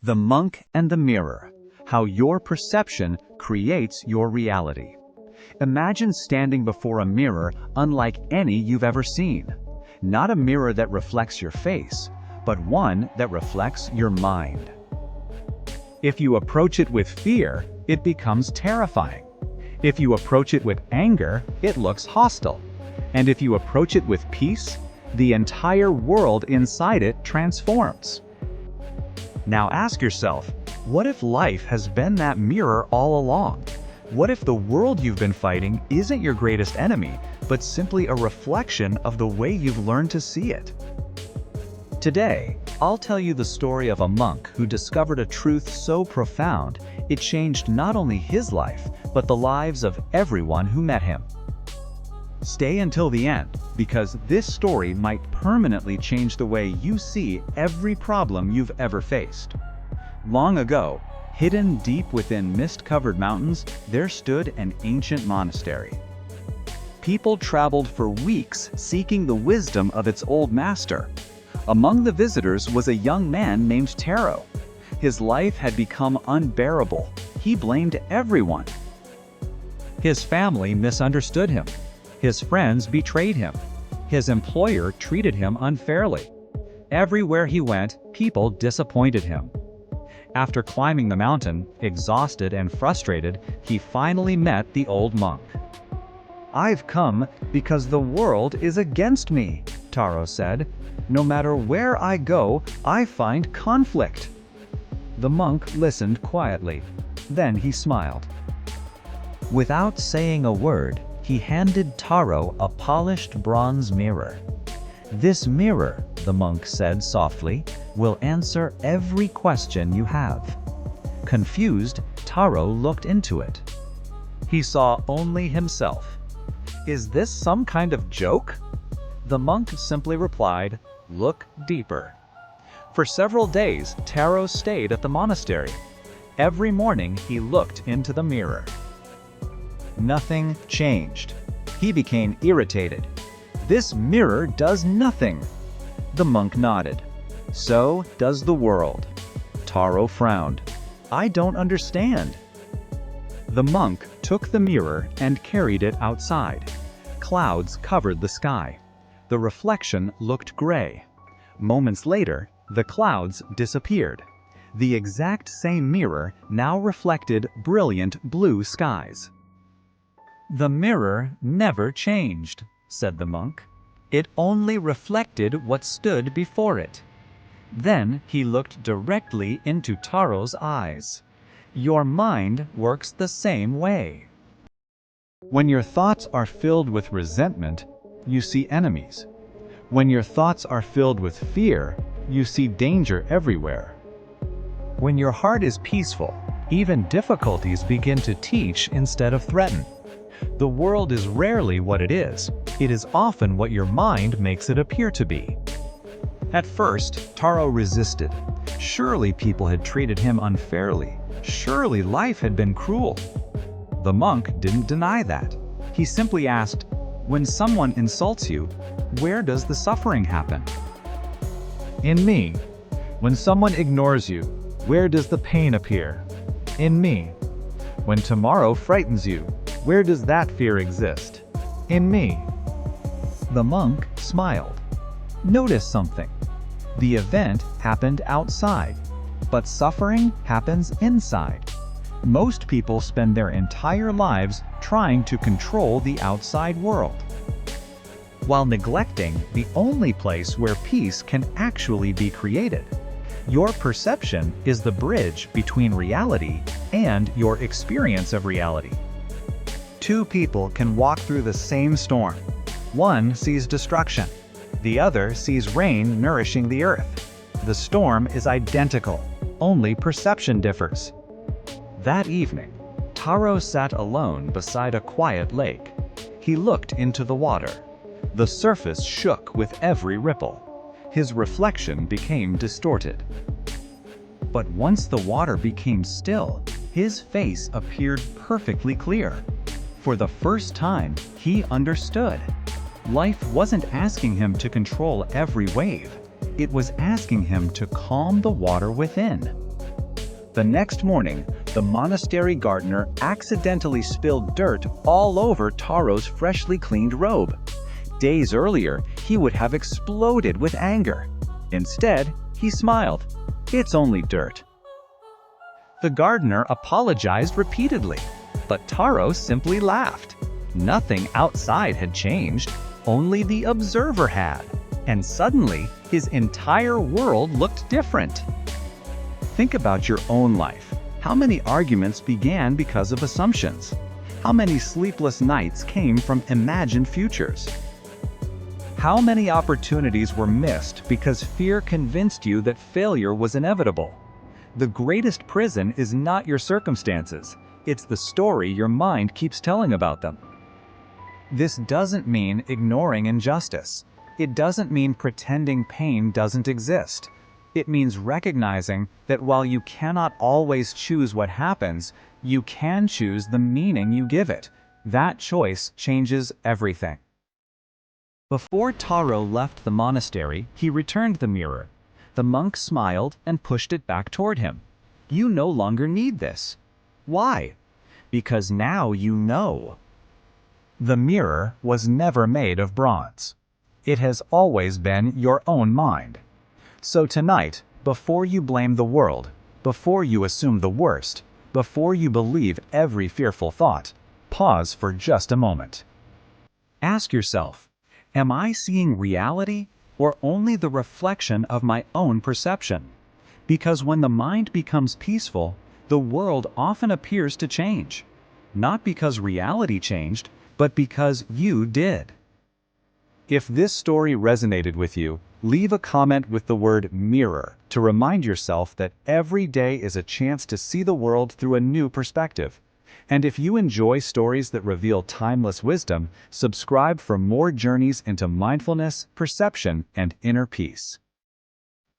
The Monk and the Mirror: How Your Perception Creates Your Reality. Imagine standing before a mirror unlike any you've ever seen. Not a mirror that reflects your face, but one that reflects your mind. If you approach it with fear, it becomes terrifying. If you approach it with anger, it looks hostile. And if you approach it with peace, the entire world inside it transforms. Now ask yourself, what if life has been that mirror all along? What if the world you've been fighting isn't your greatest enemy, but simply a reflection of the way you've learned to see it? Today, I'll tell you the story of a monk who discovered a truth so profound, it changed not only his life, but the lives of everyone who met him. Stay until the end, because this story might permanently change the way you see every problem you've ever faced. Long ago, hidden deep within mist-covered mountains, there stood an ancient monastery. People traveled for weeks seeking the wisdom of its old master. Among the visitors was a young man named Taro. His life had become unbearable. He blamed everyone. His family misunderstood him. His friends betrayed him. His employer treated him unfairly. Everywhere he went, people disappointed him. After climbing the mountain, exhausted and frustrated, he finally met the old monk. "I've come because the world is against me," Taro said. "No matter where I go, I find conflict." The monk listened quietly. Then he smiled. Without saying a word, he handed Taro a polished bronze mirror. "This mirror," the monk said softly, "will answer every question you have." Confused, Taro looked into it. He saw only himself. "Is this some kind of joke?" The monk simply replied, "Look deeper." For several days, Taro stayed at the monastery. Every morning, he looked into the mirror. Nothing changed. He became irritated. "This mirror does nothing." The monk nodded. "So does the world." Taro frowned. "I don't understand." The monk took the mirror and carried it outside. Clouds covered the sky. The reflection looked gray. Moments later, the clouds disappeared. The exact same mirror now reflected brilliant blue skies. "The mirror never changed," said the monk. "It only reflected what stood before it." Then he looked directly into Taro's eyes. "Your mind works the same way." When your thoughts are filled with resentment, you see enemies. When your thoughts are filled with fear, you see danger everywhere. When your heart is peaceful, even difficulties begin to teach instead of threaten. The world is rarely what it is often what your mind makes it appear to be. At first, Taro resisted. Surely people had treated him unfairly. Surely life had been cruel. The monk didn't deny that. He simply asked, "When someone insults you, where does the suffering happen?" "In me." "When someone ignores you, where does the pain appear?" "In me." "When tomorrow frightens you, where does that fear exist?" "In me." The monk smiled. Notice something. The event happened outside, but suffering happens inside. Most people spend their entire lives trying to control the outside world, while neglecting the only place where peace can actually be created. Your perception is the bridge between reality and your experience of reality. Two people can walk through the same storm. One sees destruction. The other sees rain nourishing the earth. The storm is identical, only perception differs. That evening, Taro sat alone beside a quiet lake. He looked into the water. The surface shook with every ripple. His reflection became distorted. But once the water became still, his face appeared perfectly clear. For the first time, he understood. Life wasn't asking him to control every wave. It was asking him to calm the water within. The next morning, the monastery gardener accidentally spilled dirt all over Taro's freshly cleaned robe. Days earlier, he would have exploded with anger. Instead, he smiled. "It's only dirt." The gardener apologized repeatedly, but Taro simply laughed. Nothing outside had changed, only the observer had. And suddenly, his entire world looked different. Think about your own life. How many arguments began because of assumptions? How many sleepless nights came from imagined futures? How many opportunities were missed because fear convinced you that failure was inevitable? The greatest prison is not your circumstances. It's the story your mind keeps telling about them. This doesn't mean ignoring injustice. It doesn't mean pretending pain doesn't exist. It means recognizing that while you cannot always choose what happens, you can choose the meaning you give it. That choice changes everything. Before Taro left the monastery, he returned the mirror. The monk smiled and pushed it back toward him. "You no longer need this." "Why?" "Because now you know." The mirror was never made of bronze. It has always been your own mind. So tonight, before you blame the world, before you assume the worst, before you believe every fearful thought, pause for just a moment. Ask yourself, am I seeing reality or only the reflection of my own perception? Because when the mind becomes peaceful, the world often appears to change. Not because reality changed, but because you did. If this story resonated with you, leave a comment with the word mirror to remind yourself that every day is a chance to see the world through a new perspective. And if you enjoy stories that reveal timeless wisdom, subscribe for more journeys into mindfulness, perception, and inner peace.